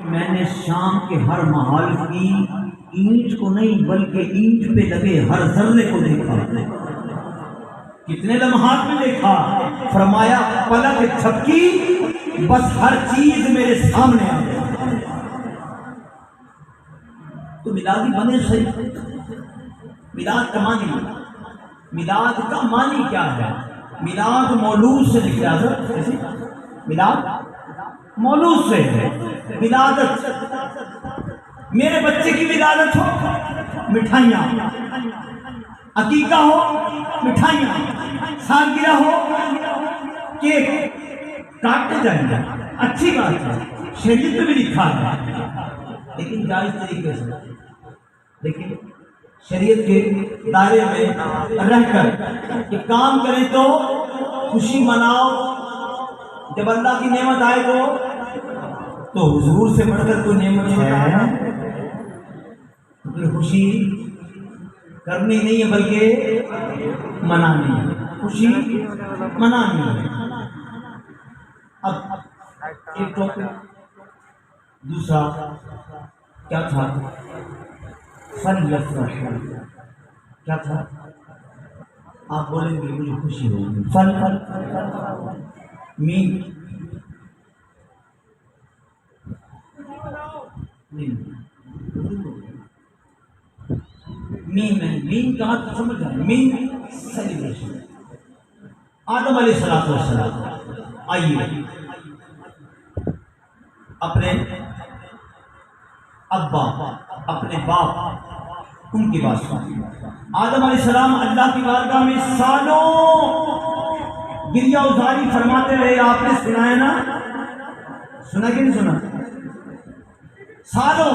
میں نے شام کے ہر محال کی اینٹ کو نہیں بلکہ اینٹ پہ لگے ہر ذرے کو دیکھا. کتنے لمحات میں دیکھا؟ فرمایا پلک جھپکی بس ہر چیز میرے سامنے آ گئی. تو میلادی بنے صحیح. میلاد کا معنی کیا ہے؟ میلاد مولود سے نکلا. میلاد مولود سے ہے. ولادت، میرے بچے کی ولادت ہو مٹھائیاں، عقیقہ ہو مٹھائیاں، سالگرہ ہو کیک کاٹتے جائیں گے، اچھی بات ہے، شریعت میں بھی لکھا ہے، لیکن جائز طریقے سے. لیکن شریعت کے دائرے میں رہ کر کہ کام کریں تو خوشی مناؤ. جب اللہ کی نعمت آئے تو حضور سے بڑھ کر کوئی نعمت ہے؟ پھر خوشی کرنی نہیں ہے بلکہ منانی ہے. خوشی منانی ہے. اب ایک ٹاپک دوسرا کیا تھا؟ فن یفرح. کیا تھا؟ آپ بولیں گے مجھے خوشی ہوگی. فن مین مین کہاں تو سمجھ جائیں. مین سیلیبریشن. آدم علیہ السلام آئیے اپنے ابا اپنے باپ ان کی بات سنیں. آدم علیہ السلام اللہ کی بارگاہ میں سالوں گریہ ازاری فرماتے رہے. آپ نے سنا ہے نا؟ سنا کہ نہیں سنا؟ سالوں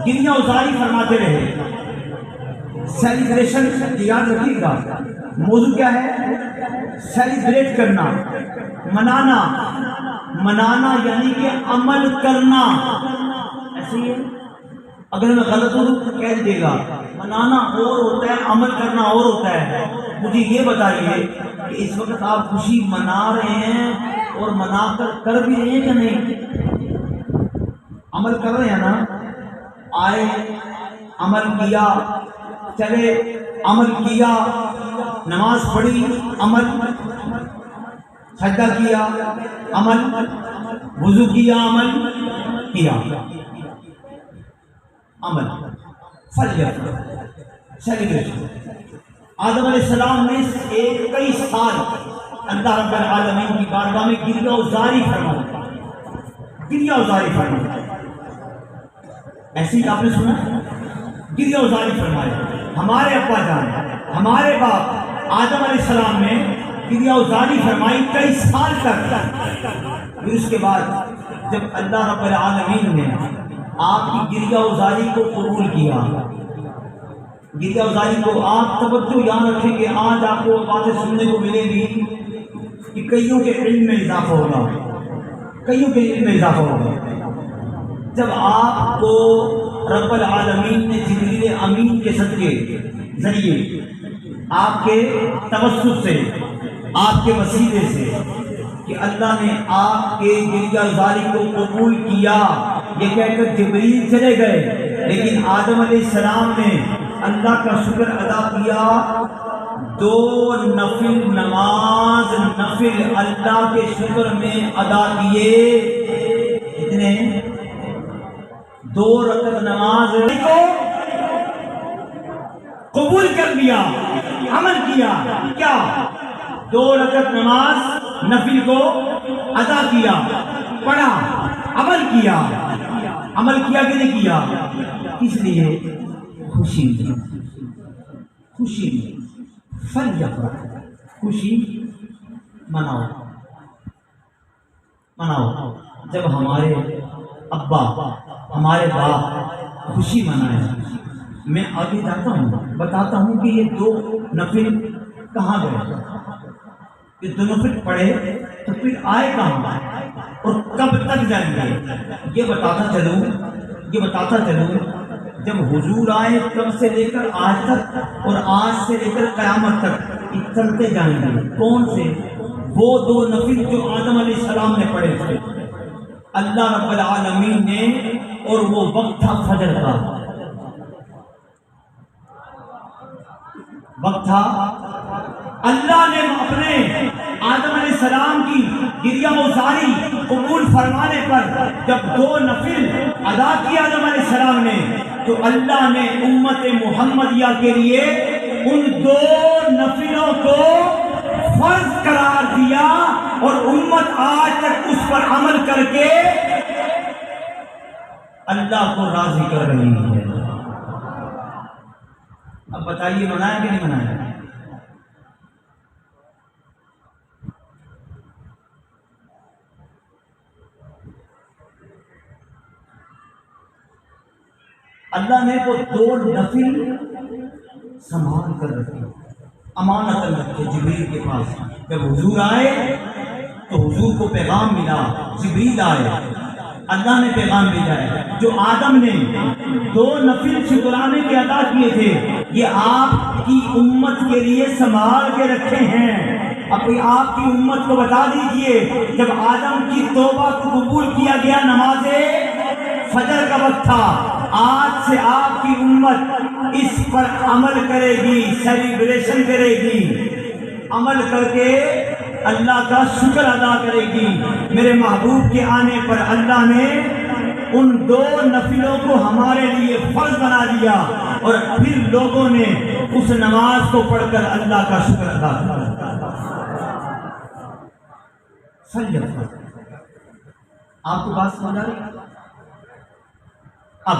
گریہ ازاری فرماتے رہے. سیلیبریشن یاد رکھیے گا، موضوع کیا ہے؟ سیلیبریٹ کرنا، منانا. منانا یعنی کہ عمل کرنا. ایسے ہی ہے، اگر میں غلط ہوں تو کہہ دیجیے گا. منانا اور ہوتا ہے، عمل کرنا اور ہوتا ہے. مجھے یہ بتائیے کہ اس وقت آپ خوشی منا رہے ہیں اور منا کر بھی رہے ہیں کہ نہیں؟ عمل کر رہے ہیں نا؟ آئے عمل کیا، چلے عمل کیا، نماز پڑھی عمل، سجدہ کیا عمل، وضو کیا عمل کیا. عمل سیلیبریشن. آدم علیہ السلام نے کئی سال اللہ رب العالمین کی بارگاہ میں گریہ ازاری فرمائی. گریہ ازاری فرمائی. ایسے ہی آپ نے سنا گریہ ازاری فرمائی. ہمارے ابا جان، ہمارے باپ آدم علیہ السلام نے گریہ ازاری فرمائی کئی سال تک. پھر اس کے بعد جب اللہ رب العالمین نے آپ کی گریہ ازاری کو قبول کیا، گریہ ازاری کو، آپ توجہ یاد رکھیں کہ آج آپ کو باتیں سننے کو ملے گی کہ کئیوں کے علم میں اضافہ ہوگا، کئیوں کے علم میں اضافہ ہوگا. جب آپ کو رب العالمین نے جبریل امین کے صدقے ذریعے آپ کے توسط سے، آپ کے وسیلے سے کہ اللہ نے آپ کے گریہ ازاری کو قبول کیا، یہ کہہ کر جبریل چلے گئے، لیکن آدم علیہ السلام نے اللہ کا شکر ادا کیا. 2 نفل نماز نفل اللہ کے شکر میں ادا کیے. اتنے 2 رکعت نماز کو قبول کر لیا، عمل کیا. کیا؟ 2 رکعت نماز نفل کو ادا کیا، پڑھا، عمل کیا. عمل کیا کہ نہیں کیا؟ کس لیے؟ خوشی. خوشی فن یفرح. خوشی مناؤ مناؤ. جب ہمارے ابا ہمارے باپ خوشی منائے، میں آگے جاتا ہوں، بتاتا ہوں کہ یہ 2 نفل کہاں گئے. یہ 2 نفل پڑھے تو پھر آئے کہاں اور کب تک جائیں گے؟ یہ بتاتا چلوں جب حضور آئے تب سے لے کر آج تک اور آج سے لے کر قیامت تک یہ چلتے جائیں گے. کون سے؟ وہ 2 نفل جو آدم علیہ السلام نے پڑھے تھے. اللہ رب العالمین نے، اور وہ وقت تھا فجر کا وقت تھا، اللہ نے اپنے آدم علیہ السلام کی گریہ وزاری قبول فرمانے پر جب 2 نفل ادا کیا آدم علیہ السلام نے، تو اللہ نے امت محمدیہ کے لیے ان 2 نفلوں کو فرض قرار دیا، اور امت آج تک اس پر عمل کر کے اللہ کو راضی کر رہی ہے۔ اب بتائیے منایا کہ نہیں منایا؟ اللہ نے وہ 2 نفل سنبھال کر رکھے، امانت رکھے جبریل کے پاس۔ جب حضور آئے تو حضور کو پیغام ملا، جبریل آئے، اللہ نے پیغام بھیجا ہے، جو آدم نے 2 نفل شکرانے کے ادا کیے تھے، یہ آپ کی امت کے لیے سنبھال کے رکھے ہیں۔ اپنی آپ کی امت کو بتا دیجئے، جب آدم کی توبہ کو قبول کیا گیا، نماز فجر کا وقت تھا، آج سے آپ کی امت اس پر عمل کرے گی، سیلیبریشن کرے گی، عمل کر کے اللہ کا شکر ادا کرے گی۔ میرے محبوب کے آنے پر اللہ نے ان 2 نفلوں کو ہمارے لیے فرض بنا دیا، اور پھر لوگوں نے اس نماز کو پڑھ کر اللہ کا شکر ادا کیا۔ آپ کو بات سمجھ آ رہی؟ اب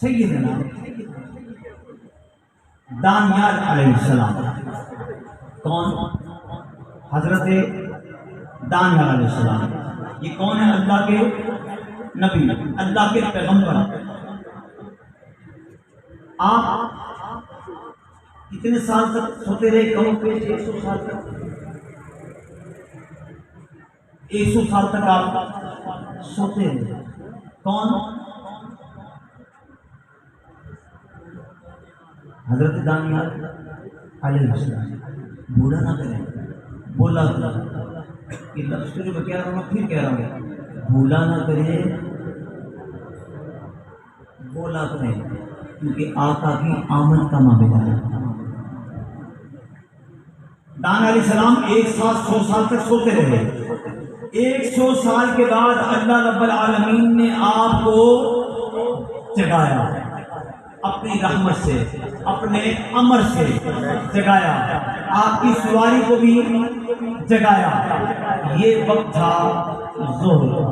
سیدنا دانیال علیہ السلام، کون؟ حضرت دانیال علیہ السلام، یہ کون ہے؟ اللہ کے نبی، اللہ کے پیغمبر۔ آپ کتنے سال تک سوتے رہے؟ کم پیش 100 سال تک، 100 سال تک آپ سوتے رہے۔ کون؟ حضرت دانیال علیہ السلام۔ بولا نہ کریں، بولا کہ لفظ جو میں کہہ رہا ہوں پھر کہہ رہا ہوں، بولا نہ کریں، بولا کریں، کیونکہ آقا کی آمد کا معاملہ ہے۔ دانیال علیہ السلام 100 سال تک سوتے رہے۔ 100 سال کے بعد اللہ رب العالمین نے آپ کو جگایا، اپنی رحمت سے، اپنے امر سے جگایا، آپ کی سواری کو بھی جگایا۔ یہ وقت تھا ظہر کا۔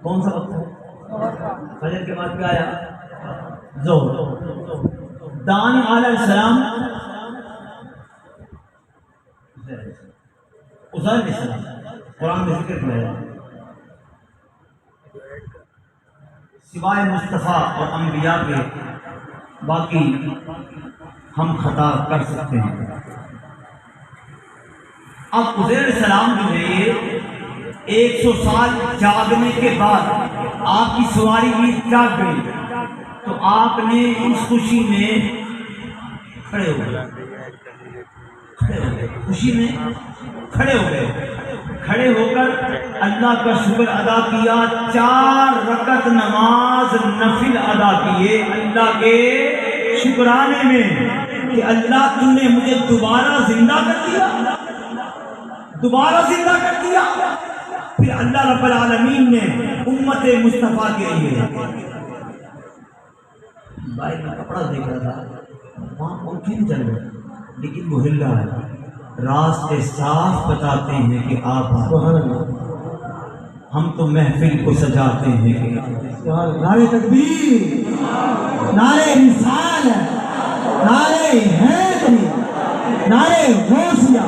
کون سا وقت تھا؟ فجر کے بعد کیا آیا؟ ظہر۔ دانیال علیہ السلام، عزیر علیہ السلام، قرآن میں ذکر کیا ہے، سوائے مصطفیٰ اور انبیاء کے باقی ہم خطا کر سکتے ہیں۔ اب عزیر علیہ السلام جو ہے یہ 100 سال جاگنے کے بعد آپ کی سواری بھی جاگ گئی، تو آپ نے اس خوشی میں کھڑے ہو گئے، خوشی میں کھڑے ہو گئے، کھڑے ہو کر اللہ کا شکر ادا کیا۔ 4 رکعت نماز نفل ادا کیے اللہ کے شکرانے میں کہ اللہ تم نے مجھے دوبارہ زندہ کر دیا، دوبارہ زندہ کر دیا۔ پھر اللہ رب العالمین نے امت مصطفیٰ کے لیے، بھائی میں کپڑا دیکھ رہا تھا، وہاں پنکھے نہیں چل رہے لیکن وہ ہل رہا ہے، راستے صاف بتاتے ہیں کہ آپ ہم تو محفل کو سجاتے ہیں کہ نعرے تکبیر، نعرے رسالت، نعرے حیدری، نعرے غوثیہ۔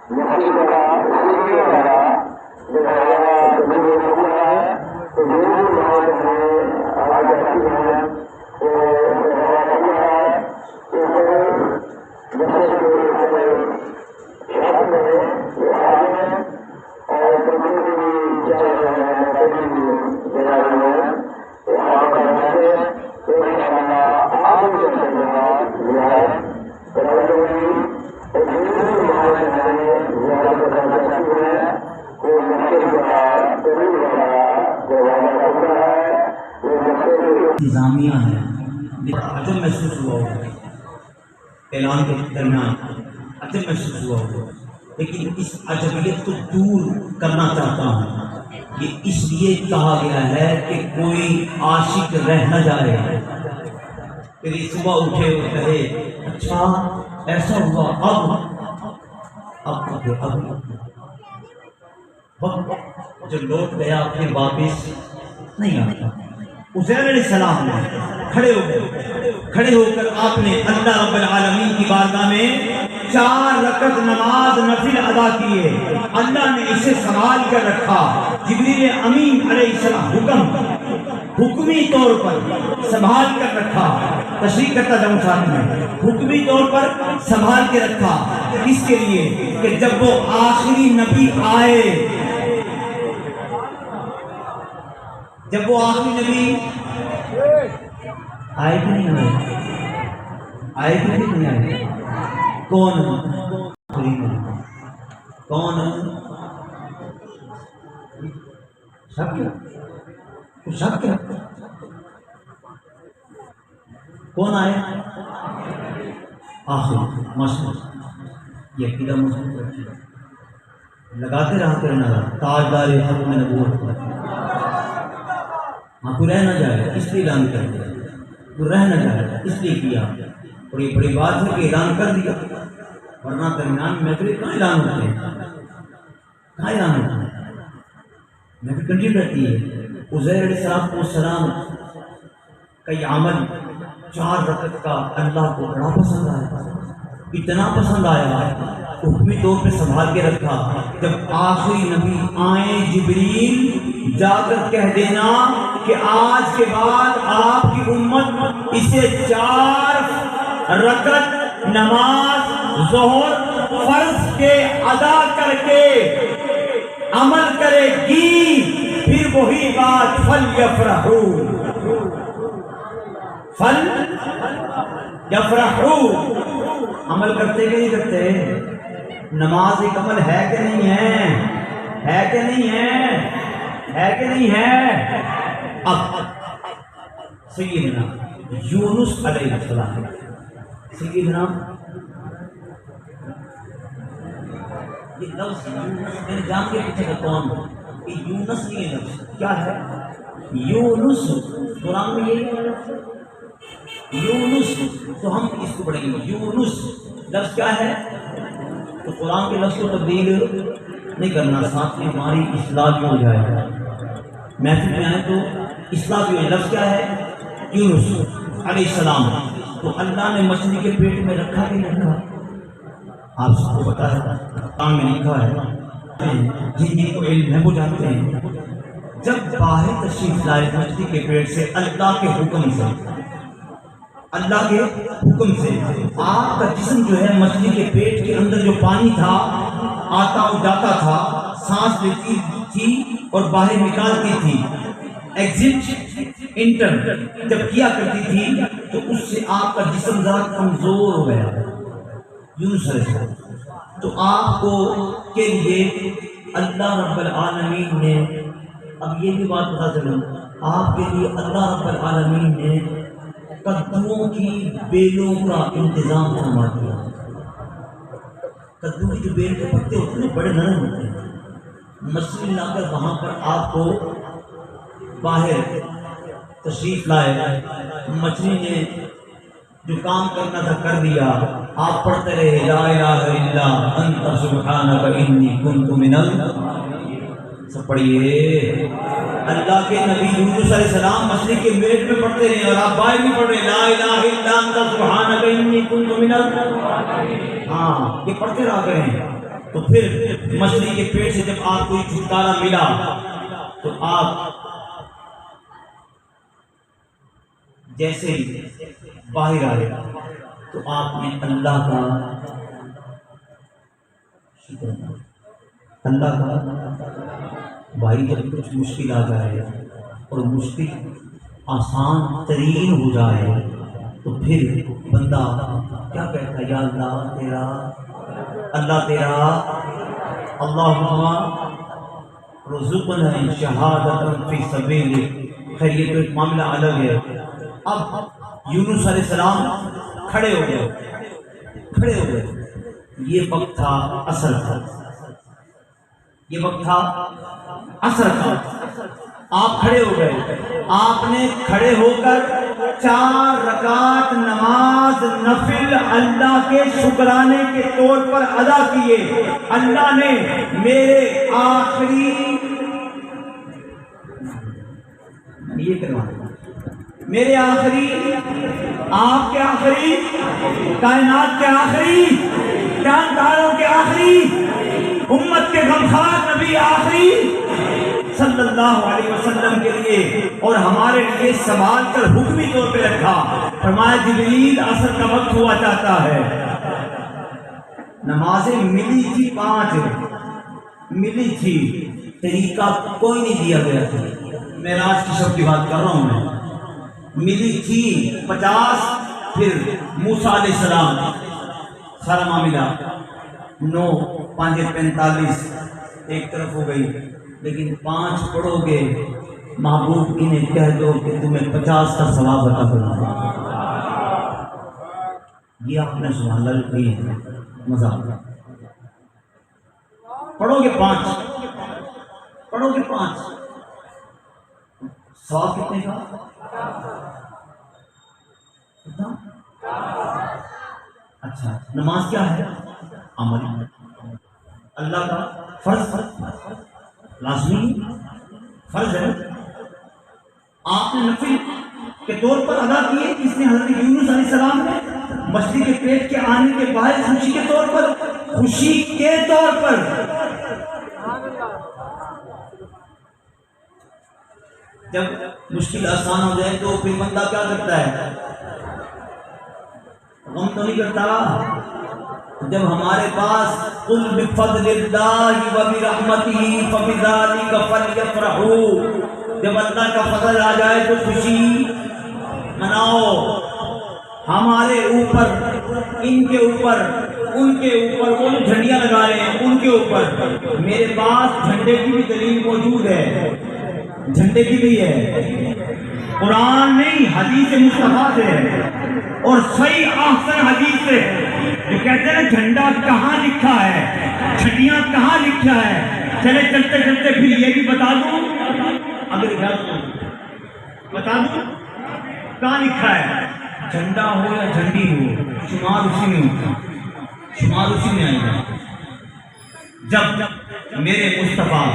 مسجد کا انتظامیہ ہے، عجب محسوس ہوا ہوگا اعلان کے درمیان، عجب محسوس ہوا ہوگا، لیکن اس عجبیت کو دور کرنا چاہتا ہوں۔ یہ اس لیے کہا گیا ہے کہ کوئی عاشق رہ نہ جائے، پھر صبح اٹھے اور کہے اچھا ایسا ہوا، اب وقت جو لوٹ گیا پھر واپس نہیں آتا۔ عزیر علیہ السلام نے کھڑے ہو کر آپ نے اللہ رب العالمین کی بارگاہ میں 4 رکعت نماز نفل ادا کیے۔ اللہ نے اسے سنبھال کر رکھا، جبریل امین علیہ السلام حکمی طور پر سنبھال کر رکھا، تشریح کرتا جاؤں ساتھ میں، حکمی طور پر سنبھال کے رکھا، اس کے لیے کہ جب وہ آخری نبی آئے، جب وہ آخری نبی آئے کہ نہیں آئے کہ نہیں آئے، کون شک کیا کون آئے آخر مشہور، یہ عقیدہ مضبوط رکھیے، لگاتے رہا کرنا تاجدار ختم نبوت پر، ہاں کوئی رہ نہ جائے اس لیے اعلان کر دیا، کوئی رہ نہ جائے اس لیے کیا، اور یہ بڑی بات ہے کہ اعلان کر دیا، ورنہ درمیان محفل کہاں اعلان ہوتے ہیں، کہاں اعلان ہوتے ہیں، محفل کنٹینیو رہتی ہے۔ عزیر علیہ السلام کا یہ عمل 4 رکعت کا اللہ کو بڑا پسند آیا، اتنا پسند آیا حکمی طور پہ سنبھال کے رکھا، جب آخری نبی آئیں جبریل جا کر کہہ دینا کہ آج کے بعد آپ کی امت اسے 4 رکعت نماز ظہر فرض کے ادا کر کے عمل کرے گی، پھر وہی بات فَلْيَفْرَحُوا عمل کرتے کہ نہیں کرتے؟ نماز ایک عمل ہے کہ نہیں ہے؟ ہے کہ نہیں ہے؟ ہے کہ نہیں ہے؟ اب سیدنا یونس علیہ السلام، سیدنا یہ لفظ یونس میں جان کے پیچھے کا کون کہ یونس نہیں ہے، لفظ کیا ہے؟ یونس، قرآن میں یہی ہے یونس، تو ہم اس کو پڑھیں گے یونس، لفظ کیا ہے؟ تو قرآن کے لفظ کو تبدیل نہیں کرنا، ساتھ میں ہماری اصلاح بھی ہو جائے، محفل میں آئے تو اصلاح بھی ہو جائے۔ لفظ کیا ہے؟ یونس علیہ السلام، تو اللہ نے مچھلی کے پیٹ میں رکھا کہ نہیں رکھا؟ آپ سب کو پتا ہے، قرآن میں لکھا ہے، جن کو علم ہے وہ جانتے ہیں، جب باہر تشریف لائے مچھلی کے پیٹ سے اللہ کے حکم سے، اللہ کے حکم سے آپ کا جسم جو ہے مچھلی کے پیٹ کے اندر جو پانی تھا آتا اور جاتا تھا، سانس لیتی تھی اور باہر نکالتی تھی، ایگزٹ انٹر جب کیا کرتی تھی، تو اس سے آپ کا جسم ذرا کمزور ہو گیا یونس علیہ السلام۔ تو آپ کو کے لیے اللہ رب العالمین نے، اب یہ بھی بات پتا چلو، آپ کے لیے اللہ رب العالمین نے کدوؤں کی بیلوں کا انتظام فرما دیا۔ کدو کی جو بیل کے پتے ہوتے ہیں بڑے نرم ہوتے ہیں، مچھلی لا کر وہاں پر آپ کو باہر تشریف لائے، مچھلی نے جو کام کرنا تھا کر دیا، آپ پڑھتے رہے لا الہ الا انت سبحانک انی کنت من سب پڑھیے اللہ کے نبی یونس علیہ السلام مچھلی کے پیٹ میں پڑھتے رہے، اور آپ باہر بھی پڑھ رہے لا الہ الا انت سبحانک انی کنت من ہاں، یہ پڑھتے رہا کریں، تو پھر مچھلی کے پیٹ سے جب آپ کو چھٹکارا ملا تو آپ جیسے ہی باہر آئے تو آپ نے اللہ کا شکر، اللہ کا بھائی جب کچھ مشکل آ جائے اور مشکل آسان ترین ہو جائے تو پھر بندہ کیا کہتا ہے؟ یا اللہ تیرا، اللہ تیرا، اللہم رزقنا شہادت فی سبیل، خیر یہ تو ایک معاملہ الگ ہے۔ اب یونس علیہ السلام کھڑے ہو گئے، یہ وقت تھا عصر کا، یہ وقت تھا عصر کا۔ آپ کھڑے ہو گئے، آپ نے کھڑے ہو کر 4 رکعت نماز نفل اللہ کے شکرانے کے طور پر ادا کیے۔ اللہ نے میرے آخری آپ کے آخری، کائنات کے آخری، جانداروں کے آخری، امت کے غمخوار نبی آخری صلی اللہ علیہ وسلم کے لیے اور ہمارے لیے سنبھال کر حکمی طور پہ رکھا۔ فرمایا جبریل عصر کا وقت ہوا چاہتا ہے۔ نمازیں ملی تھی 5 ملی تھی، طریقہ کوئی نہیں دیا گیا تھا۔ معراج کی شب کی بات کر رہا ہوں میں، ملی تھی 50، پھر موسیٰ علیہ السلام سارا معاملہ 9 5 45 ایک طرف ہو گئی، لیکن 5 پڑھو گے محبوب انہیں کہہ دو کہ تمہیں 50 کا ثواب عطا کروں۔ یہ آپ نے سبحان اللہ کی ہے، مزہ آتا۔ پڑھو گے 5 ثواب کتنے کا؟ اچھا، نماز کیا ہے؟ عمل، اللہ کا فرض لازمی فرض ہے، آپ نے نفل کے طور پر ادا کیے۔ اس نے حضرت یونس علیہ السلام نے مچھلی کے پیٹ کے آنے کے بعد خوشی کے طور پر جب مشکل آسان ہو جائے تو پھر بندہ کیا کرتا ہے؟ غم تو نہیں کرتا۔ جب ہمارے پاس قل بفضل اللہ وبرحمتہ فبذلک فلیفرحوا، جب اللہ کا فضل آ جائے تو خوشی مناؤ۔ ہمارے اوپر، ان کے اوپر، ان کے اوپر وہ جو جھنڈیاں لگا رہے ہیں ان کے اوپر، میرے پاس جھنڈے کی بھی دلیل موجود ہے، جھنڈے کی بھی ہے، قرآن نہیں حدیث مصطفیٰ سے ہے، اور صحیح احسن حدیث سے، جو کہتے ہیں جھنڈا کہاں لکھا ہے، جھنڈیاں کہاں لکھا ہے۔ چلے چلتے چلتے پھر یہ بھی بتا دوں، اگر بتا دوں کہاں لکھا ہے۔ جھنڈا ہو یا جھنڈی ہو، شمار اسی میں ہوتا، شمار اسی میں آئے گا۔ جب میرے مصطفیٰ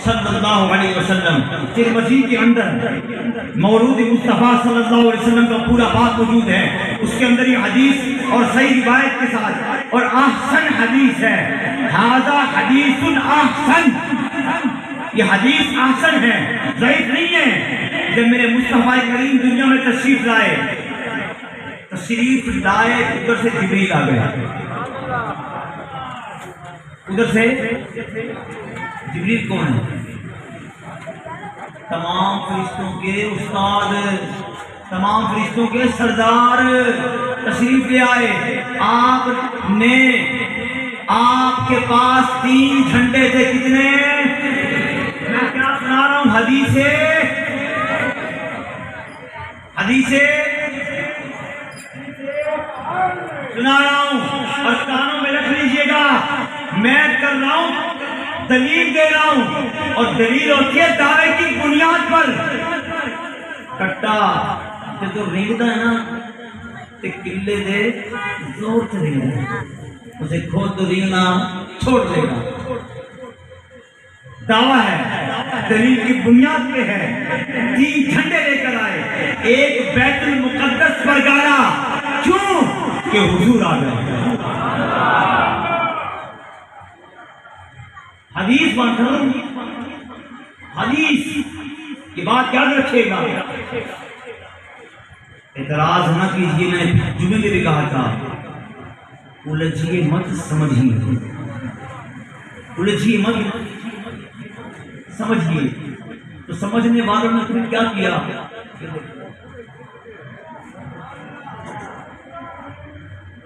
صلی اللہ علیہ وسلم ترمذی کے اندر مولود مصطفیٰ صلی اللہ علیہ وسلم کا پورا بات موجود ہے، اس کے اندر یہ حدیث اور صحیح روایت کے ساتھ اور احسن حدیث ہے، ھذا حدیث احسن، یہ حدیث احسن ہے، ضعیف نہیں ہے۔ جب میرے مصطفیٰ کریم دنیا میں تشریف لائے ادھر سے جبریل آ گیا، ادھر سے جبریل کون ہے؟ تمام فرشتوں کے استاد، تمام فرشتوں کے سردار تشریف لے آئے۔ آپ نے، آپ کے پاس 3 جھنڈے تھے، کتنے؟ میں کیا سنا رہا ہوں، حدیث سنا رہا ہوں اور کانوں میں رکھ لیجئے گا۔ میں کر رہا ہوں، دلیل دے رہا ہوں، اور دلیل ہوتی ہے دعوے کی بنیاد پر۔ کٹا جو رینگتا ہے نا تے کلے دے زور سے رینگتا ہے، اسے کھود تو رینگنا چھوڑ دے گا۔ دعویٰ ہے، دلیل کی بنیاد پہ ہے۔ 3 جھنڈے لے کر آئے، ایک بیت المقدس پر گاڑا، کیوں کہ حضور آ گئے۔ حدیث بات کرو، حدیث کی بات یاد رکھے گا۔ اعتراض نہ کیجیے، میں جمعے میں بھی کہا تھا، الجھیے مت، سمجھیے، الجھیے مت، سمجھیے۔ تو سمجھنے والوں نے پھر کیا کیا؟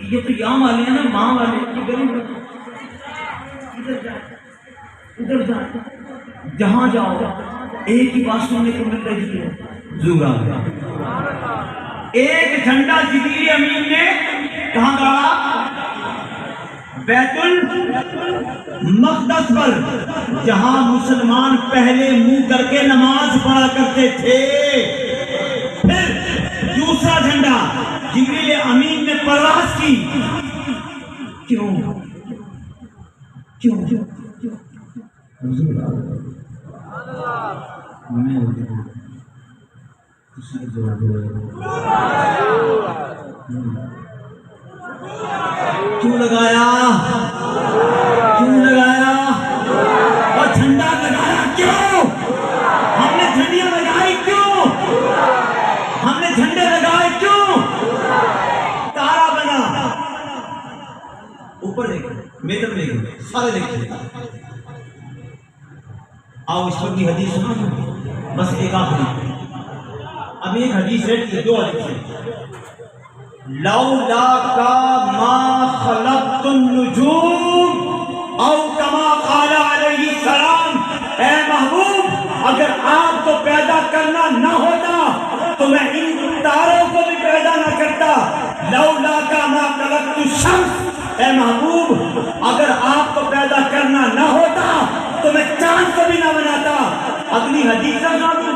یہ تو یہاں والے ہیں نا، ماں والے، ادھر جا، جہاں جاؤ ایک ہی بات سننے کو مل رہی ہے، ضرور آ گیا۔ ایک جھنڈا جبریل امین نے کہاں گاڑا؟ بیت المقدس پر، جہاں مسلمان پہلے منہ کر کے نماز پڑھا کرتے تھے۔ پھر دوسرا جھنڈا جبریل امین نے پرواز کی۔ کیوں؟ کیوں لگایا؟ اور جھنڈا لگایا کیوں؟ ہم نے جھنڈیاں لگائی کیوں؟ ہم نے جھنڈے لگائے کیوں؟ تارا بنا، اوپر دیکھیں، میٹر دیکھیں، سارے دیکھیں۔ آؤ اس پر کی حدیث سنا دو، بس ایک آخری، ابھی ایک حدیث ہے، دو حدیث ہے۔ لولا کا ما خلقت النجوم او کما قال علیہ السلام، اے محبوب اگر آپ کو پیدا کرنا نہ ہوتا تو میں ان تاروں کو بھی پیدا نہ کرتا۔ لولا کا ما خلقت الشمس، اے محبوب اگر آپ کو پیدا کرنا نہ ہوتا تو میں چاند کو بھی نہ بناتا۔ اگلی حدیث سنا دوں،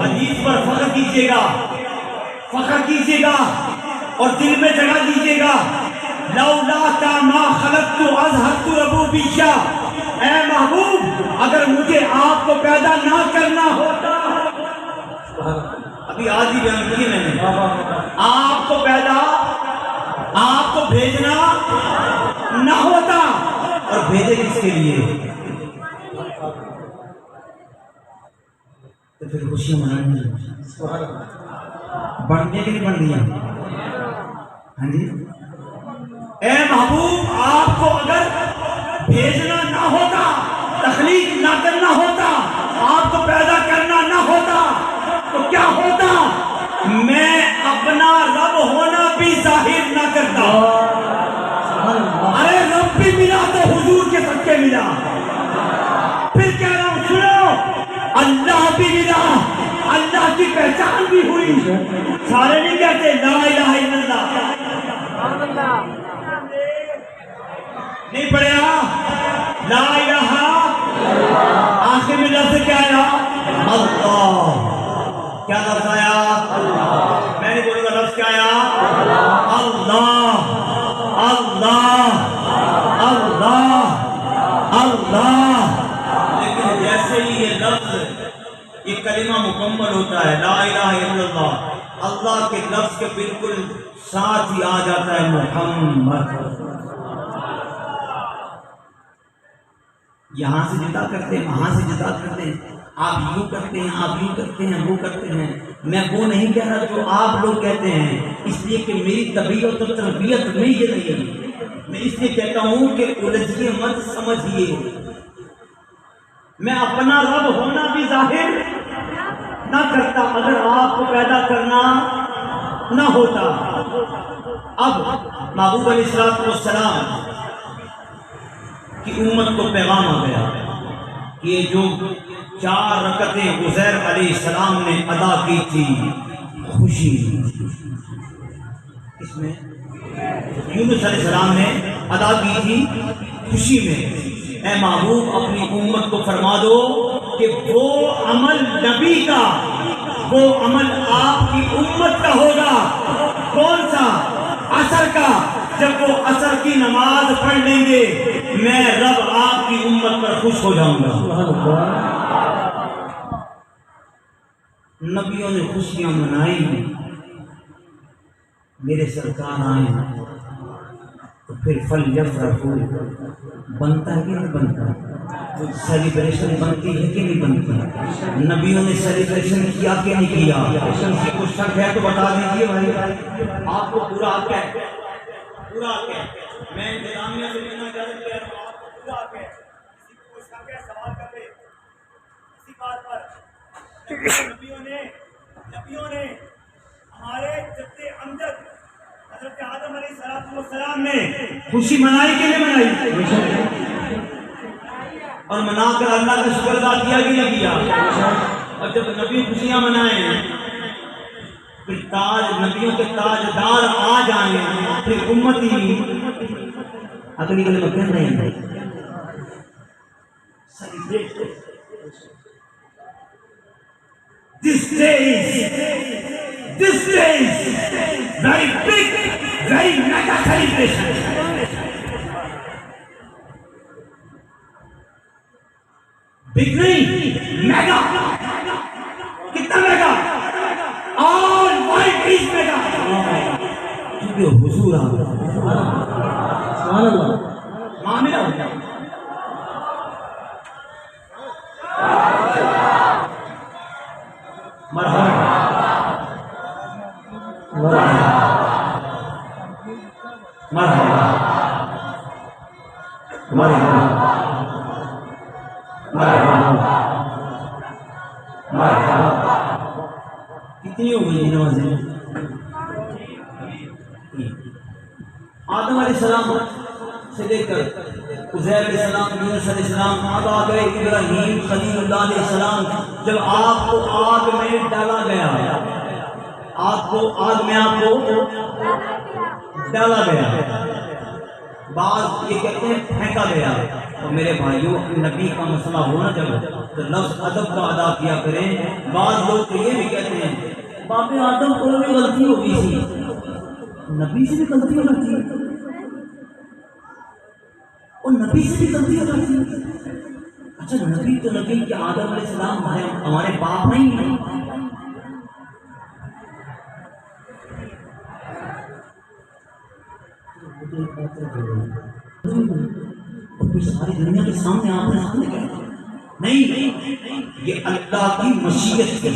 حدیث پر فخر کیجیے گا اور دل میں جگہ دیجیے گا۔ لولا کا ما خلقت اظہرت ربوبیہ، اے محبوب اگر مجھے آپ کو پیدا نہ کرنا ہوتا، ابھی آج ہی بیان کی میں نے، آپ کو بھیجنا نہ ہوتا، اور بھیجے کس کے لیے؟ تو پھر خوشیاں منانی بڑھنے کے لیے بن دیا۔ ہاں جی، اے محبوب آپ کو اگر بھیجنا نہ ہوتا، تخلیق نہ کرنا ہوتا، آپ کو پیدا کرنا نہ ہوتا تو کیا ہوتا؟ میں اپنا رب ہونا بھی ظاہر نہ کرتا۔ ارے رب بھی ملا تو حضور کے صدقے ملا۔ پھر کہہ رہا ہوں سنو، اللہ بھی ملا، اللہ کی پہچان بھی ہوئی۔ سارے نہیں کہتے لا الہ الا اللہ، نہیں پڑھا لا الہ، آخر میں لفظ کیا آیا؟ اللہ۔ کیا لفظ آیا؟ میں نے بولوں گا لفظ کیا آیا؟ اللہ اللہ اللہ اللہ۔ لیکن جیسے ہی یہ لفظ، یہ کلمہ مکمل ہوتا ہے لا الہ الا اللہ، اللہ کے لفظ کے بالکل ساتھ ہی آ جاتا ہے محمد۔ یہاں سے جدا کرتے ہیں، وہاں سے جدا کرتے ہیں، آپ یوں کرتے ہیں، آپ یوں کرتے ہیں، وہ کرتے ہیں۔ میں وہ نہیں کہہ رہا جو آپ لوگ کہتے ہیں، اس لیے کہ میری طبیعت و تربیت میں یہ نہیں ہے۔ میں اس لیے کہتا ہوں کہ الجھیے مت، سمجھیے۔ میں اپنا رب ہونا بھی ظاہر نہ کرتا اگر آپ کو پیدا کرنا نہ ہوتا۔ اب محبوب علیہ السلام کی امت کو پیغام آ گیا کہ یہ جو 4 رکعتیں عزیر علیہ السلام نے ادا کی تھی، خوشی اس میں یونس علیہ السلام نے ادا کی تھی خوشی میں، اے محبوب اپنی امت کو فرما دو کہ وہ عمل نبی کا، وہ عمل آپ کی امت کا ہوگا۔ کون سا؟ عصر کا۔ جب وہ عصر کی نماز پڑھ لیں گے میں رب آپ کی امت پر خوش ہو جاؤں گا۔ نبیوں نے خوشیاں منائی، میرے سرکار آئے تو پھر فَلْيَفْرَحُوا بنتا ہے کہ نہیں بنتا؟ سیلیبریشن بنتی ہے کہ نہیں بنتی؟ نبیوں نے سیلیبریشن کیا کہ نہیں کیا؟ کسی کو شک ہے تو بتا دیجیے بھائی، آپ کو پورا حق ہے، پورا حق ہے۔ میں انتظامیہ سے لینا اجازت کہہ رہا ہوں، آپ کو پورا حق ہے۔ کسی کو شک ہے سوال کر لے اسی بات پر۔ نبیوں نے ہمارے جد امجد حضرت آدم علیہ السلام نے خوشی منائی کہ نہیں منائی؟ اور منا کر اللہ کا شکر ادا کیا کہ نہ کیا؟ اور جب نبی خوشیاں منائیں پھر تاج نبیوں کے تاجدار آ جائیں پھر امتی اگلی گلے میں کہہ رہے ہیں This day is very big, very mega celebration. Big نہیں mega. کتنا mega? All world is mega. کیونکہ حضور آ گیا. سبحان اللہ. معاملہ ہو گیا. مرحبا مرحبا مرحبا مرحبا مرحبا. کتنی ہو گئی نمازیں؟ آدم علیہ السلام سے لے کر عزیر علیہ السلام، یونس علیہ السلام، اب آ گئے ابراہیم خلیل اللہ علیہ السلام. جب آپ کو آگ میں ڈالا گیا، آپ کو آگ میں آپ کو ڈالا گیا، بعض یہ کہتے ہیں پھینکا گیا. تو میرے بھائیوں نبی کا مسئلہ ہونا چاہیے تو لفظ ادب کا ادا کیا کریں. بعض لوگ تو یہ بھی کہتے ہیں باپ آدم کو بھی غلطی ہو گئی تھی، نبی سے بھی غلطی ہو جاتی ہے اور نبی سے بھی غلطی ہو جاتی ہے. اچھا نبی تو نبی کہ آدم علیہ السلام ہمارے باپ نہیں ہیں. اور پھر ساری دنیا کے سامنے آپ نے سامنے کہا نہیں، یہ اللہ کی مشیت ہے.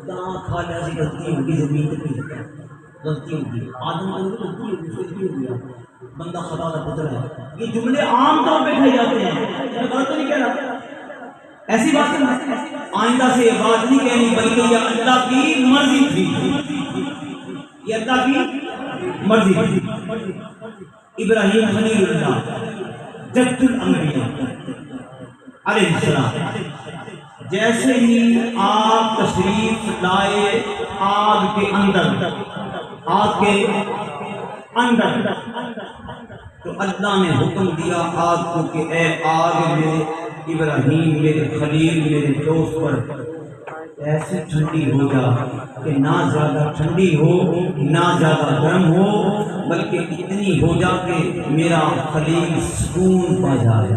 داں کھا لیا سی غلطی ہوگی، زمین کی غلطی ہوگی، آدم کو غلطی ہوگی، اس کی ہوگی، بندہ خدا کا پتر ہے. یہ جملے عام طور پہ کہے جاتے ہیں، میں غلط تو نہیں کہہ رہا، ایسی بات نہیں. آئندہ سے یہ بات نہیں کہنی بلکہ یہ اللہ کی مرضی تھی، یہ اللہ کی مرضی تھی. ابراہیم خلیل اللہ جد الانبیاء علیہ السلام جیسے ہی آپ تشریف لائے آگ کے اندر، آگ کے اندر، تو اللہ نے حکم دیا آگ کو کہ اے آگ میرے ابراہیم میرے خلیل میرے دوست پر ایسی ٹھنڈی ہو جا کہ نہ زیادہ ٹھنڈی ہو نہ زیادہ گرم ہو، بلکہ اتنی ہو جا کہ میرا خلیل سکون پا جائے.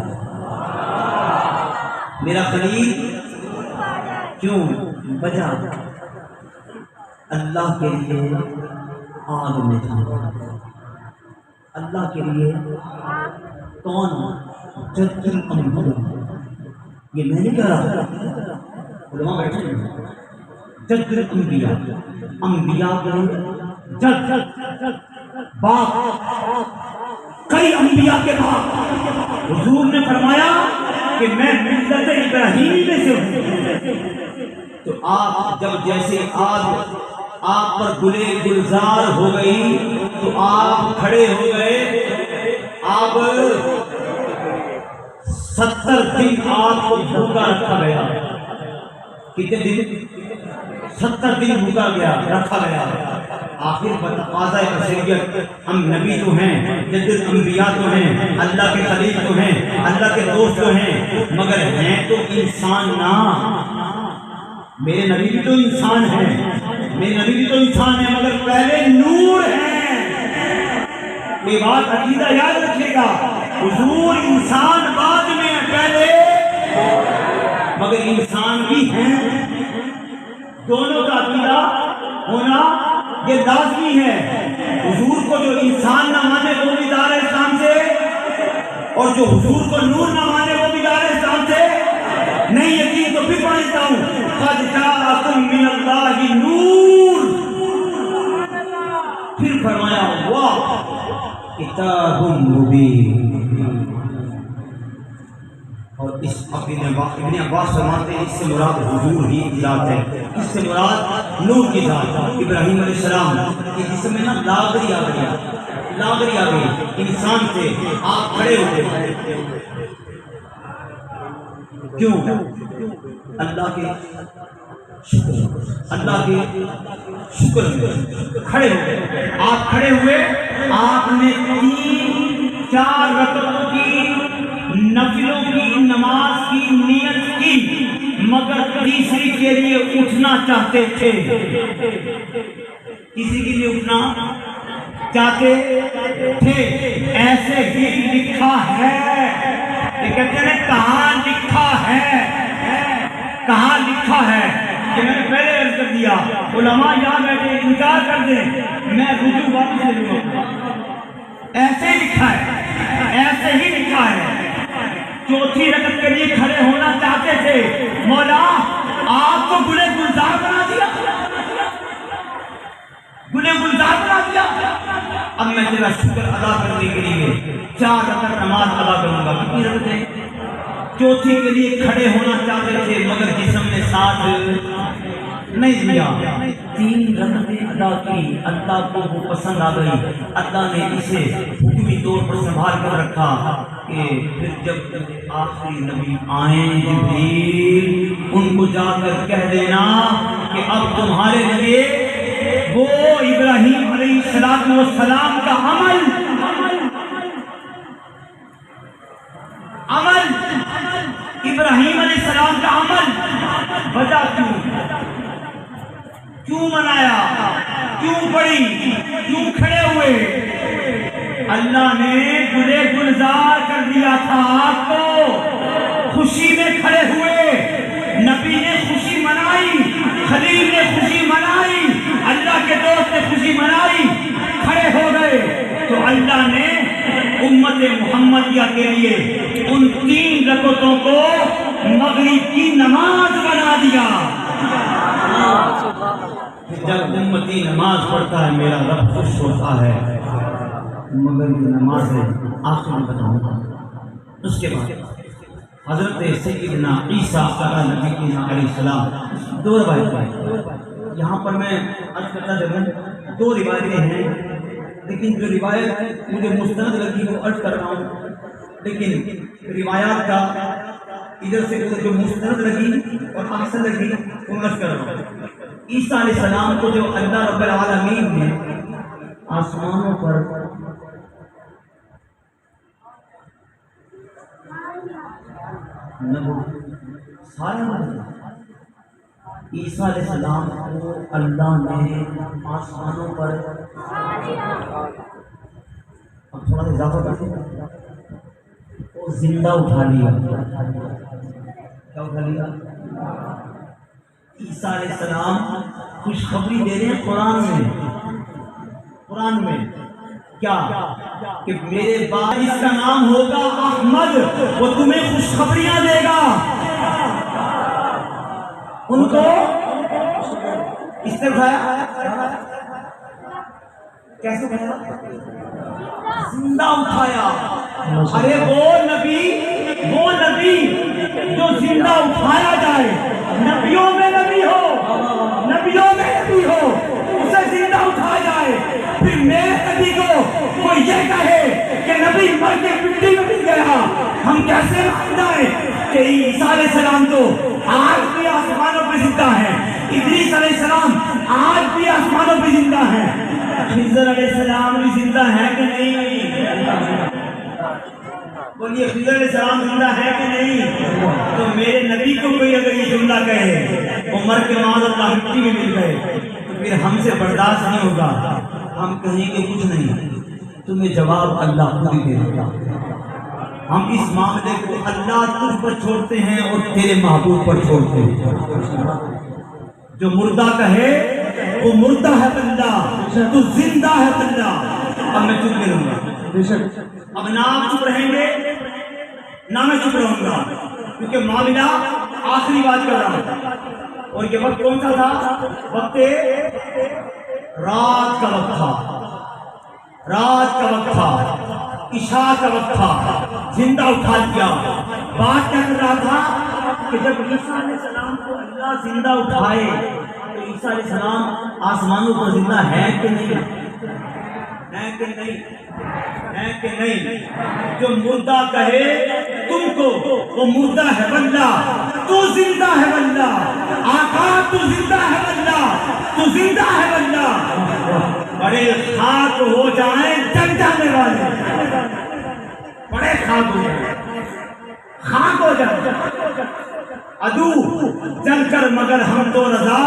میرا خلیل کیوں بجا اللہ کے لیے آگ میں جانا. اللہ کے لیے کون؟ جد الانبیاء. یہ میں نہیں کہہ رہا، علماء بیٹھے ہیں. جد الانبیاء، انبیاء کے جد باپ، کئی انبیاء کے باپ. حضور نے فرمایا کہ میں ملت ابراہیمی میں سے ہوں. تو آپ جب جیسے آگ آپ پر گلے گلزار ہو گئی تو آپ کھڑے ہو گئے. آپ 70 دن آپ کو بھوکا رکھا گیا. کتنے دن؟ 70 دن بھوکا گیا رکھا گیا. آخر بتقاضۂ بشریت ہم نبی تو ہیں، جد الانبیاء تو ہیں، اللہ کے خلیل تو ہیں، اللہ کے دوست تو ہیں، مگر ہیں تو انسان نہ. میرے نبی بھی تو انسان ہیں، میرے نبی بھی تو انسان ہیں، مگر پہلے نور ہیں. یہ بات عقیدہ یاد رکھے گا. حضور انسان بعد میں پہلے مگر انسان بھی ہیں. دونوں کا عقیدہ ہونا یہ لازمی ہے. حضور کو جو انسان نہ مانے وہ بھی دار اسلام سے، اور جو حضور کو نور نہ مانے وہ بھی دار اسلام سے نہیں. یقین تو پھر پڑھتا ہوں قد جاءکم من اللہ نور. پھر فرمایا واہ کتاب مبین. اور اس ابن عباس فرماتے ہیں اس سے مراد حضور ہی ذات ہے، اس سے مراد نور کی ذات ابراہیم علیہ السلام کہ جس میں نا لاغری آ گئی انسان سے. آپ کھڑے ہوتے کیوں؟ اللہ کے شکر کھڑے ہوئے، آپ کھڑے ہوئے، آپ نے 3-4 رکعتوں کی نفلوں کی نماز کی نیت کی، مگر تیسری کے لیے اٹھنا چاہتے تھے، تیسری کے لیے اٹھنا چاہتے تھے۔ ایسے ہی لکھا ہے، یہ کہتے ہیں کہاں لکھا ہے، کہاں لکھا ہے کہ میں نے پہلے عرض کر دیا، علماء یہاں بیٹھے انکار کر دیں، میں رجوع واپس لے لوں گا۔ ایسے ہی لکھا ہے، ایسے ہی لکھا ہے۔ چوتھی رکعت کے لیے کھڑے ہونا چاہتے تھے، مولا آپ کو گلے گلزار بنا دیا، گلے گلزار بنا دیا۔ اب میں تیرا شکر ادا کرنے کے لیے 4 رکعت نماز ادا کروں گا۔ کتنی رکعتیں؟ چوتھی کے لیے کھڑے ہونا چاہتے تھے، مگر جسم نے ساتھ نہیں دیا۔ 3 رکعتیں ادا کی، اللہ کو وہ پسند آ گئی، اللہ نے اسے حکمی طور پر سنبھال کر رکھا کہ پھر جب آخری نبی آئیں جبریل، ان کو جا کر کہہ دینا کہ اب تمہارے لیے وہ ابراہیم علیہ السلام کا عمل ابراہیم علیہ السلام کا عمل وجہ کیوں منایا، کیوں پڑھی، کیوں کھڑے ہوئے؟ اللہ نے گلے گلزار کر دیا تھا آپ کو، خوشی میں کھڑے ہوئے، نبی نے خوشی منائی، خلیل نے خوشی منائی، اللہ کے دوست نے خوشی منائی، کھڑے ہو گئے، تو اللہ نے امت محمدیہ کے لیے ان 3 رکعتوں کو مغرب کی نماز بنا دیا۔ جب امتی نماز پڑھتا ہے میرا رب خوش ہوتا ہے، مگر یہ نماز ہے آخر میں بتاؤں گا۔ اس کے بعد حضرت سیدنا عیسیٰ علیہ السلام 2 روایتیں ہیں، یہاں پر میں عرض کرتا چلوں 2 روایتیں ہیں، لیکن جو روایت مجھے مستند لگی وہ عرض کر رہا ہوں، لیکن روایات کا ادھر سے جو مستند لگی اور اکثر لگی وہ عرض کر رہا ہوں۔ عیسیٰ علیہ السلام کو جو اللہ رب العالمین نے آسمانوں پر عیسیٰ علیہ السلام کو اللہ نے آسمانوں پر، اب تھوڑا سا اضافہ کرتے ہیں، وہ زندہ اٹھا لیا۔ کیا اٹھا لیا؟ عیسیٰ علیہ السلام خوشخبری دے رہے ہیں قرآن میں کیا کہ میرے بارش کا نام ہوگا احمد، وہ تمہیں خوشخبریاں دے گا۔ ان کو کس نے اٹھایا؟ کیسے اٹھایا؟ زندہ اٹھایا۔ ارے وہ نبی جو زندہ اٹھایا جائے، نبیوں میں نبی ہو، اسے زندہ اٹھایا جائے، پھر میرے نبی کو کوئی یہ کہے کہ نبی مر کے مٹی میں مل گیا، ہم کیسے مان جائیں کہ عیسیٰ علیہ السلام تو آج بھی آسمانوں پہ زندہ ہے، ادریس علیہ السلام آج بھی آسمانوں پہ زندہ ہے، خضر علیہ السلام بھی زندہ ہے کہ نہیں؟ بولیے خضر علیہ السلام زندہ ہے کہ نہیں؟ تو میرے نبی کو کوئی اگر یہ جملہ کہے وہ مر کے معاذ اللہ مٹی میں مل گئے تو پھر ہم سے برداشت نہیں ہوگا، ہم کہیں گے کچھ نہیں، تمہیں جواب اللہ خود ہی دے گا۔ ہم اس معاملے کو اللہ تجھ پر چھوڑتے ہیں اور تیرے محبوب پر چھوڑتے ہیں۔ جو مردہ کہے وہ مردہ ہے بندہ، تو زندہ ہے بندہ۔ اب میں چپ نہیں رہوں گا، اب نہ آپ چپ رہیں گے نہ میں چپ رہوں گا، کیونکہ معاملہ آخری بات کر رہا ہوں، اور یہ وقت کون سا تھا؟ وقت رات کا وقت تھا، رات کا وقت تھا، عشاء کا وقت تھا، زندہ اٹھا دیا۔ بات کیا کر رہا تھا کہ جب عیسیٰ علیہ السلام کو اللہ زندہ اٹھائے تو عیسیٰ علیہ السلام آسمانوں پر زندہ ہے کہ نہیں؟ ہے کہ نہیں؟ ہے کہ نہیں؟ جو مردہ کہے تم کو وہ مردہ ہے واللہ تو زندہ ہے واللہ، آقا تو زندہ ہے واللہ تو زندہ ہے واللہ، بڑے خاک ہو جائیں جل جانے والے، بڑے خاک ہو جائیں، خاک ہو جائیں عدو جل کر مگر ہم تو رضا،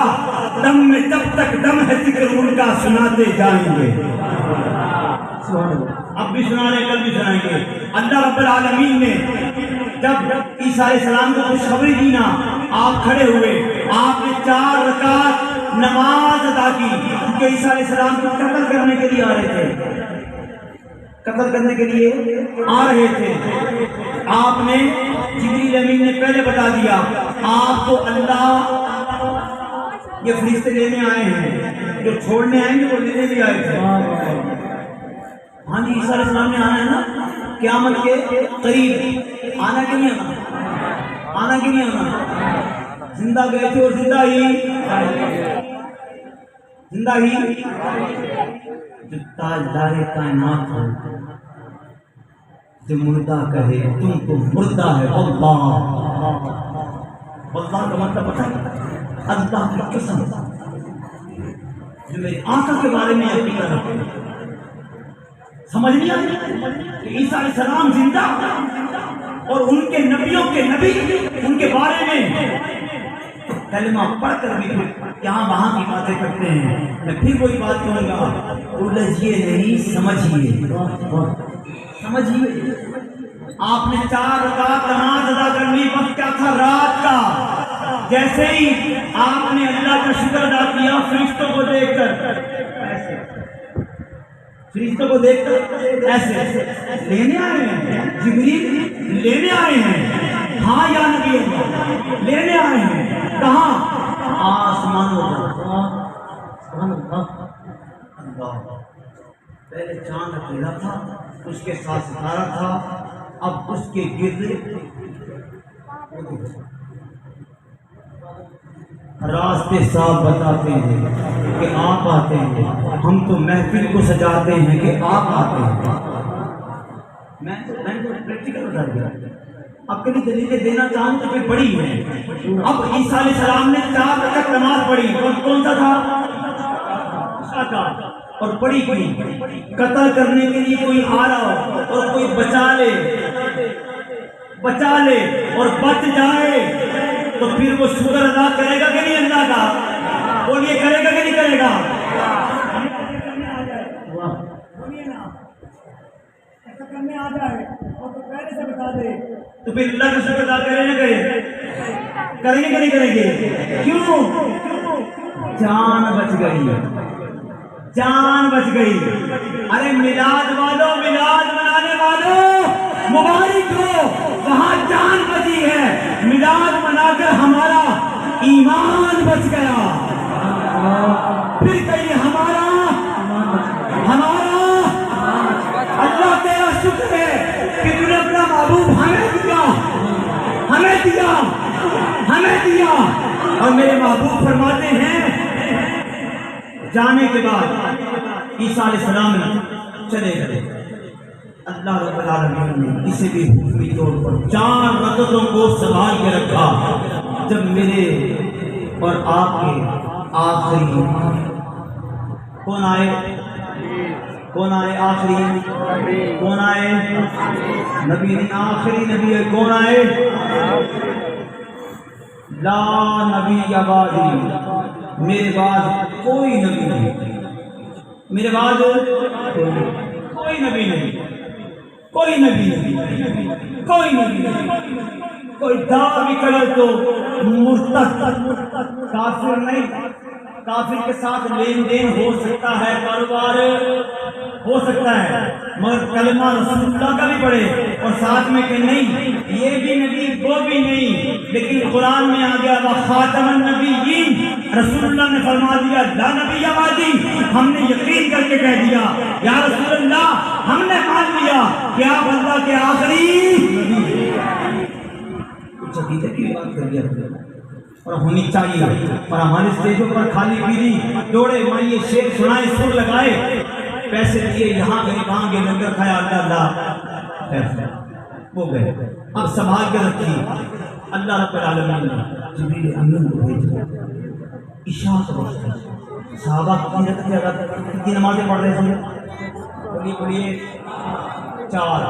دم میں جب تک دم ہے ذکر ان کا سناتے جائیں گے۔ اب بھی سنا رہے، کل بھی سنائیں گے۔ اللہ رب العالمین نے جب عیسیٰ علیہ السلام کو خوشخبری دی نا، آپ کھڑے ہوئے، آپ نے 4 رکعت نماز ادا کی، کیونکہ عیسیٰ علیہ السلام کو قتل کرنے کے لیے آ رہے تھے، قتل کرنے کے لیے آ رہے تھے۔ آپ نے جبریل امین نے پہلے بتا دیا آپ کو اللہ یہ فرشتے لینے آئے ہیں، جو چھوڑنے آئیں گے وہ لینے بھی آئے تھے۔ ہاں جی، عیسیٰ علیہ السلام نے آنا ہے نا قیامت کے قریب، آنا کہ نہیں آنا، آنا کہ نہیں آنا، زندہ گئے تھے اور زندہ ہی جو تاجدار کائنات ہو، جو مردہ کہے تم کو مردہ ہے، اللہ اللہ کا مطلب پتہ ہے، اللہ کی قسم جو میری آقا کے بارے میں عقیدہ رکھتے ہیں، سمجھ نہیں آئی کہ عیسیٰ علیہ السلام زندہ اور ان کے نبیوں کے نبی ان کے بارے میں کلمہ پڑھ کر بھی یہاں وہاں کی باتیں کرتے ہیں۔ میں پھر وہی بات کہوں گا، الجھیے نہیں سمجھیے، سمجھیے۔ آپ نے 4 رکعت نماز ادا کرنی، وقت کیا تھا؟ رات کا۔ جیسے ہی آپ نے اللہ کا شکر ادا کیا، فرشتوں کو دیکھ کر ایسے، فرشتوں کو دیکھ کر ایسے لینے آئے ہیں، جبریل لینے آئے ہیں، ہاں یا نبی اللہ لینے آئے ہیں، کہاں؟ آسمانوں پر۔ پہلے چاند اکیلا تھا، اس کے ساتھ ستارہ تھا، اب اس کے گرد راستے صاحب بتاتے ہیں کہ آپ آتے ہیں، ہم تو محفل کو سجاتے ہیں کہ آپ آتے ہیں۔ میں تو پریکٹیکل بتا دیا، اب کبھی دلیلیں دینا چاہوں تو پھر بڑی ہے۔ اب عیسیٰ علیہ السلام نے 4 رکعت نماز پڑھی، کون سا تھا؟ اور پڑھی کی قتل کرنے کے لیے کوئی آ رہا ہو اور کوئی بچا لے اور بچ جائے تو پھر وہ شکر ادا کرے گا کہ نہیں اللہ کا؟ وہ یہ کرے گا کہ نہیں کرے گا؟ کرنے آ جائے اور تو پہلے سے بتا دے تو پھر اللہ کا شکر ادا کرے نہ کرے؟ کریں گے کہ نہیں کریں گے؟ کیوں؟ جان بچ گئی، جان بچ گئی۔ ارے میلاد والوں، میلاد منانے والوں مبارک ہو، وہاں جان بچی ہے، میلاد منا کر ہمارا ایمان بچ گیا، پھر کہیں ہمارا اللہ تیرا شکر ہے کہ تم نے اپنا محبوب ہمیں دیا۔ اور میرے محبوب فرماتے ہیں جانے کے بعد عیسیٰ علیہ السلام چلے گئے، اللہ رب العالمین نے اسے بھی حکمی طور پر 4 رکعتوں کو سنبھال کے رکھا۔ جب میرے اور آپ کے آخری کون آئے آخری کون آئے؟ نبی نہیں، آخری نبی ہے، کون آئے؟ لا نبی بعدی، میرے بعد کوئی نبی نہیں، میرے بعد کوئی نبی نہیں، کوئی نبی نہیں، کوئی نبی نہیں۔ کوئی دعوی کرے تو مرتد، کافر نہیں، کافر کے ساتھ لین دین ہو سکتا ہے، کاروبار ہو سکتا ہے، مگر کلمہ رسول اللہ کا بھی پڑھے اور ساتھ میں کہ نہیں یہ بھی نبی وہ بھی نہیں، لیکن قرآن میں آ گیا وخاتم النبیین، رسول اللہ نے فرما دیا لا نبی بعدی، ہم نے یقین کر کے کہہ دیا یا رسول اللہ ہم نے مان لیا کہ آپ اللہ کے آخری نبی ہیں۔ کچھ عقیدے کی بات کر دیا اور ہونی چاہیے، اور ہمارے اسٹیجوں پر خالی پیری جوڑے مائیے شعر سنائے سر لگائے پیسے دیے یہاں گئے وہاں گئے لنگر کھایا اللہ اللہ وہ گئے۔ اب سنبھال کے رکھیے. اللہ رب العالمین نے جبریل امین کو بھیجا عشاء کا وقت. صحابہ کتنی نمازیں پڑھ رہے تھے؟ بولیے 4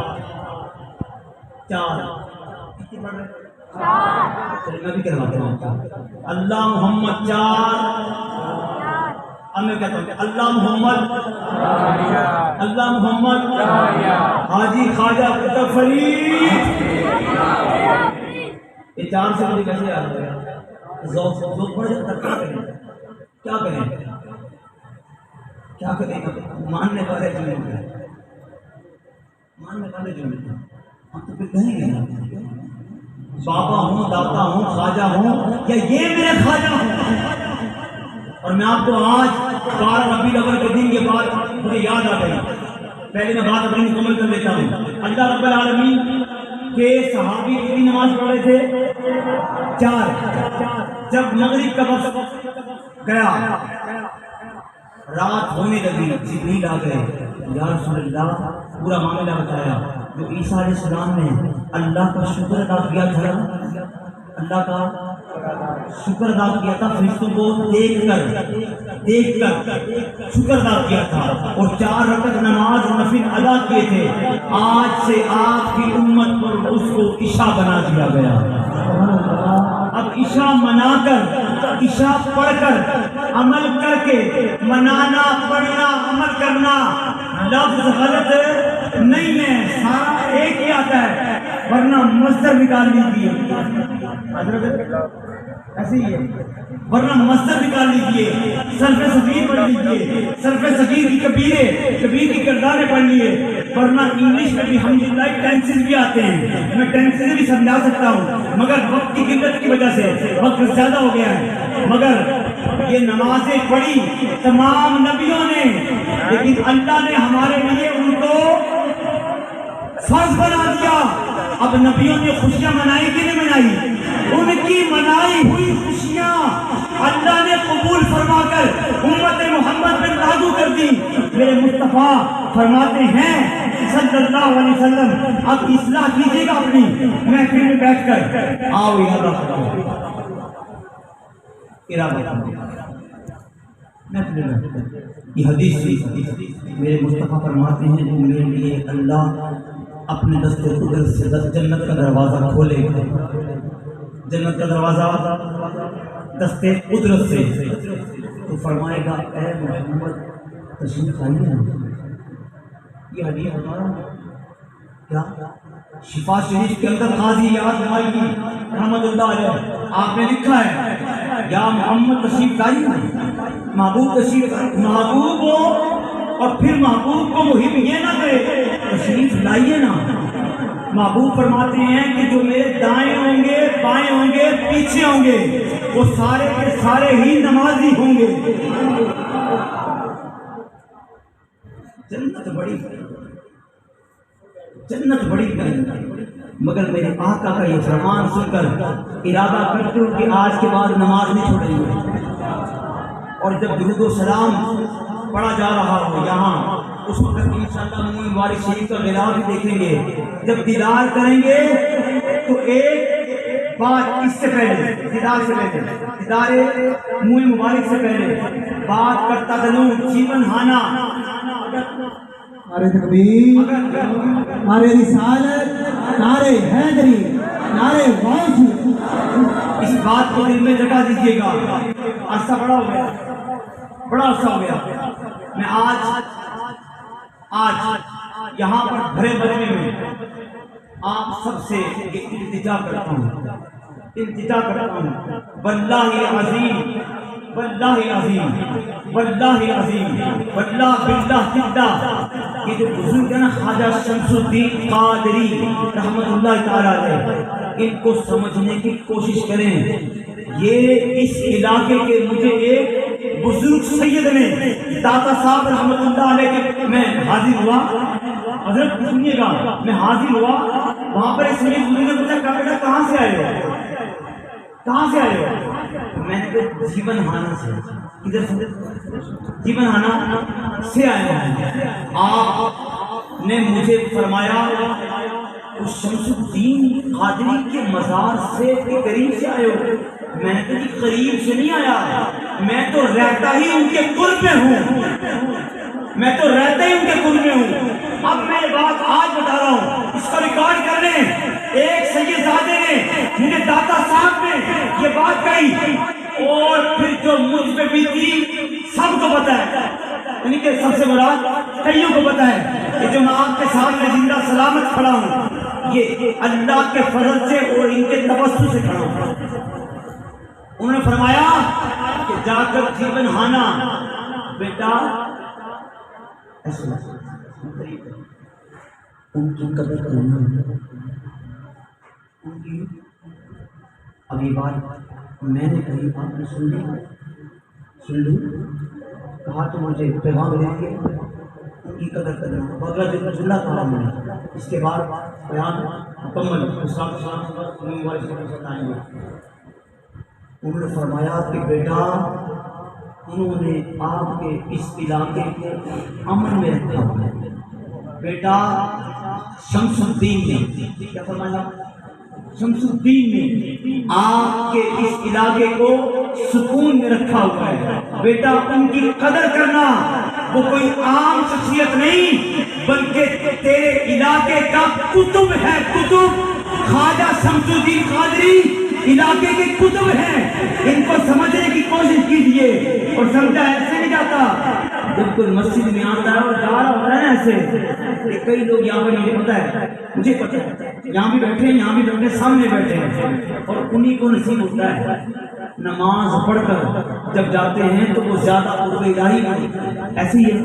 کتنی پڑھ رہے؟ 4. چلیے میں بھی کرواتا ہوں. اللہ محمد 4. اب میں کہتا ہوں کہ اللہ محمد حاجی خواجہ قطب فرید. یہ 4 سے مجھے کیسے یاد ہے؟ ذوق پڑ جاتا. کیا کریں ماننے والے جو نہیں ہیں. ہم تو پھر کہیں گے بابا ہوں، داتا ہوں، خواجہ ہوں، یا یہ میرے خواجہ ہوں. اور میں آپ کو آج 12 ربیع الاول کے دن یہ بات مجھے یاد آ گئی. پہلے میں بات اپنی مکمل کر لیتا ہوں. اللہ رب العالمین کے صحابی کتنی نماز پڑھ رہے تھے؟ 4. جب مغرب کا وقت گیا، رات ہونے لگی، جبریل آ گئے. یا رسول اللہ پورا معاملہ بتایا. جو عیسیٰ علیہ السلام نے اللہ کا شکر ادا کیا تھا، اللہ کا شکر ادا کیا تھا، فرشتوں کو دیکھ کر شکر ادا کیا تھا، اور 4 رکعت نماز نفل ادا کیے تھے. آج سے آپ کی امت پر اس کو عشاء بنا دیا گیا. اب عشاء منا کر، عشاء پڑھ کر، عمل کر کے، منانا، پڑھنا، عمل کرنا لفظ غلط نہیں ہے، سارا ایک ہی آتا ہے. ورنہ مصدر نکال لیجیے، ایسے ہی ہے. ورنہ مصدر نکال لیجیے، صرف صغیر پڑھ لیجیے، صرف صغیر کی کبیر کی کرداریں پڑھ لیے. ورنہ انگلش میں بھی الحمدللہ ٹینسز بھی آتے ہیں، میں ٹینسز بھی سمجھا سکتا ہوں، مگر وقت کی قلت کی وجہ سے وقت زیادہ ہو گیا ہے. مگر یہ نمازیں پڑھی تمام نبیوں نے، لیکن اللہ نے ہمارے لیے ان کو فرض بنا دیا. اب نبیوں نے خوشیاں منائی کہ نہیں منائی؟ ان کی منائی ہوئی خوشیاں اللہ نے قبول فرما کر امت محمد میں لاگو کر دی. میرے مصطفیٰ فرماتے ہیں صلی اللہ علیہ وسلم، اب اصلاح کیجیے گا اپنی محفل میں بیٹھ کر. آؤ ارادہ کرو، یہ حدیث میرے مصطفیٰ فرماتے ہیں جو میرے لیے اللہ اپنے دست قدرت سے جنت کا دروازہ کھولے گا. جنت کا دروازہ دست قدرت سے تو فرمائے گا اے محمد تشریف لائیے نا. یہ حدیث ہمارا کیا شفا شریف کے اندر قاضی یاد مالکی رحمت اللہ علیہ آپ نے لکھا ہے یا محمد تشریف لائیے نا. محبوب تشریف، محبوب ہو اور پھر محبوب کو مہم یہ نہ کرے تشریف لائیے نا. محبوب فرماتے ہیں کہ جو میرے دائیں ہوں گے، بائیں ہوں گے، پیچھے ہوں گے، وہ سارے کے سارے ہی نمازی ہوں گے. جنت بڑی مگر میرے آقا کا یہ فرمان سن کر ارادہ کرتے ہو کہ آج کے بعد نماز نہیں چھوڑیں گے. اور جب درود و سلام پڑھا جا رہا ہو یہاں، اس وقت انشاءاللہ منہ مبارک شریف کا غلاف بھی دیکھیں گے. جب دیدار کریں گے تو ایک بات اس سے پہلے دیدار منہ مبارک سے پہلے بات کرتا چلوں جیون ہانا، نعرہ تکبیر، نعرہ رسالت، نعرہ حیدری، نعرہ غوث. اس بات کو دل میں جگہ دیجیے گا. عرصہ بڑا عرصہ ہو گیا. میں آج یہاں پر بھرے بجنے میں آپ سب سے التجا کرتا ہوں واللہ العظیم واللہ العظیم واللہ باللہ جدہ. یہ جو بزرگ ہے نا خواجہ شمس الدین قادری رحمت اللہ تعالیٰ علیہ، ان کو سمجھنے کی کوشش کریں. یہ اس علاقے کے مجھے ایک بزرگ سید نے داتا صاحب رحمت اللہ علیہ کے میں حاضر ہوا. حضرت سنیے گا، میں حاضر ہوا وہاں پر اس لیے نے پوچھا بیٹا کہاں سے آئے ہو؟ میں نے جیون ہانا سے. کدھر سے؟ جیون ہانا سے آئے ہیں. آپ نے مجھے فرمایا اس شمس الدین قادری کے مزار سے قریب سے آئے ہو؟ میں نے کہا جی قریب سے نہیں آیا، میں تو رہتا ہی ان کے قرب میں ہوں، میں تو رہتا ہی ان کے قرب میں ہوں۔ اب میں یہ بات آج بتا رہا ہوں، اس کو ریکارڈ کر لیں۔ ایک سید زادے نے مجھے داتا صاحب نے یہ بات کہی، اور پھر جو مجھ پہ بھی تھی سب کو پتا ہے، یعنی کہ سب سے مراد کئیوں کو پتا ہے کہ جو میں آپ کے سامنے زندہ سلامت کھڑا ہوں، یہ اللہ کے فضل سے اور ان کے توسل سے کھڑا ہوں۔ انہوں نے فرمایا کہ جا کر جیون ہانا بیٹا ان کی قدر کرنا، ان کی اب یہ بات میں نے کہی، آپ نے سن لی، کہا تو مجھے پیغام دیں گے ان کی قدر کرنا، بغیر جو جملہ کہا میں نے۔ اس کے بعد بیان مکمل انہوں نے فرمایا کہ بیٹا انہوں نے آپ کے اس علاقے کو امن میں رکھا ہوا ہے۔ بیٹا شمس الدین نے کیا فرمایا؟ شمس الدین نے آپ کے اس علاقے کو سکون میں رکھا ہوا ہے۔ بیٹا ان کی قدر کرنا، وہ کوئی عام شخصیت نہیں بلکہ تیرے علاقے کا کتب ہے، کتب۔ خواجہ شمس الدین قادری علاقے کے کتب ہیں، ان کو سمجھنے کی کوشش کیجیے۔ اور سمجھا ایسے نہیں جاتا، جب کوئی مسجد میں آتا ہے اور جا رہا ہوتا ہے نا ایسے، کئی لوگ یہاں پر مجھے پتا ہے یہاں بھی بیٹھے ہیں، یہاں بھی بیٹھے، سامنے بیٹھے ہیں، اور انہی کو نصیب ہوتا ہے نماز پڑھ کر جب جاتے ہیں تو وہ زیادہ قرب الہی میں، ایسے ہی ہے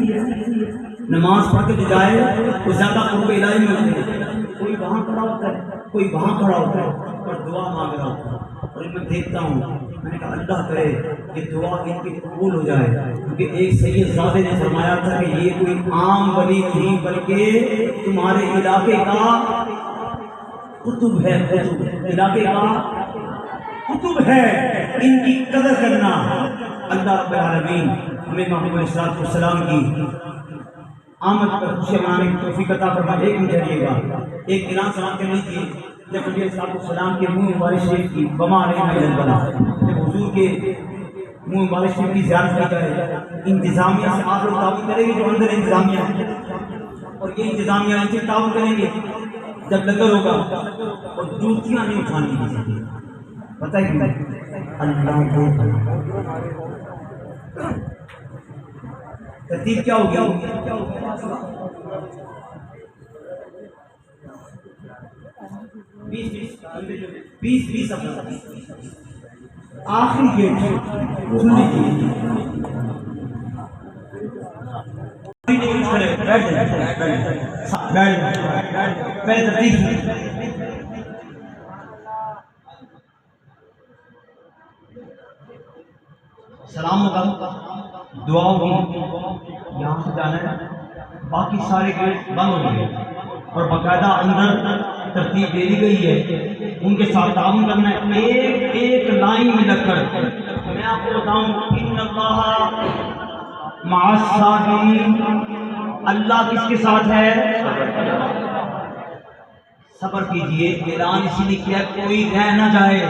نماز پڑھ کے جو جائے وہ زیادہ قرب الہی میں ہوتے ہیں۔ کوئی وہاں کھڑا ہوتا ہے، کوئی وہاں کھڑا ہوتا ہے اور دعا مانگ رہا ہوتا ہے، اور میں دیکھتا ہوں، میں نے کہا اللہ کرے کہ دعا ان کی قبول ہو جائے، کیونکہ ایک سید زادے نے فرمایا تھا کہ یہ کوئی عام ولی نہیں بلکہ تمہارے علاقے کا کتب ہے، کتب علاقے کا کتب ہے، ان کی قدر کرنا۔ اللہ رب العالمین ہمیں محمد علیہ السلام کی آمد پر خوشی منانے کی توفیق عطا فرمائے۔ ایک منٹ رہیے گا، ایک اعلان سماعت کرنی تھی۔ جب نبی صلی اللہ علیہ وسلم کے منہ مبارک شریف کی بما علینا جلبلا، جب حضور کے منہ مبارک شریف کی زیارت کی جائے، انتظامیہ سے آپ لوگ تعاون کریں گے، جو اندر انتظامیہ ہے، اور یہ انتظامیہ ان سے تعاون کریں گے جب لنگر ہوگا، اور جوتیاں نہیں اٹھانی چاہیے۔ پتہ ہے کیوں؟ اللہ کو ترتیب کیا ہوگی؟ 20 آخری گیٹ سن لیجیے، پہلے ترتیب سلام ہوگا، دعا ہوگی، یہاں سے جانا ہے، باقی سارے گیٹ بند ہو گئے اور باقاعدہ اندر ترتیب دے دی گئی ہے، ان کے ساتھ تعاون کرنا ہے، ایک ایک لائن میں لگ کر۔ میں آپ کو بتاؤں، ان اللہ مع الصابرین، اللہ کس کے ساتھ ہے؟ صبر کیجئے۔ اعلان اسی لیے کیا کوئی رہ نہ جائے،